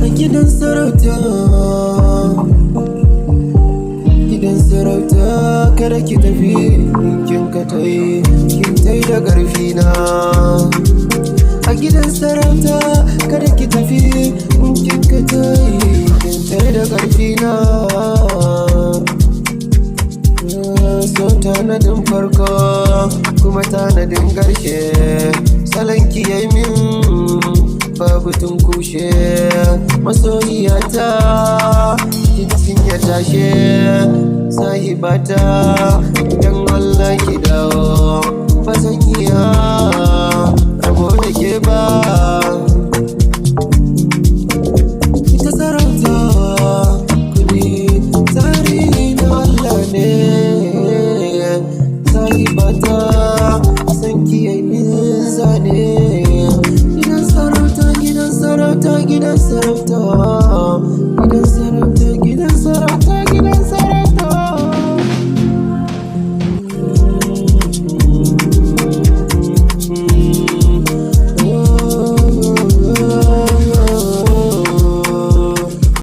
a gidan sarauta, gidan sarauta kada ki tafi kin ka tai kin tai da ƙarfi na. A gidan sarauta kada ki tafi kin ka tai kin tai da ƙarfi na. So tanadin farko kuma tanadin ƙarshe, salon ki yayi min babu tun kushe. Masoyiyata kin ya tashe, sahibata idan Allah ki dawo ba zan iya rabo da ke ba. Ita sarauta kudi tsari na Allah ne, sahibata san ki yayi min zane. Gidan sarauta, gidan sarauta, gidan sarauta, gidan sarauta.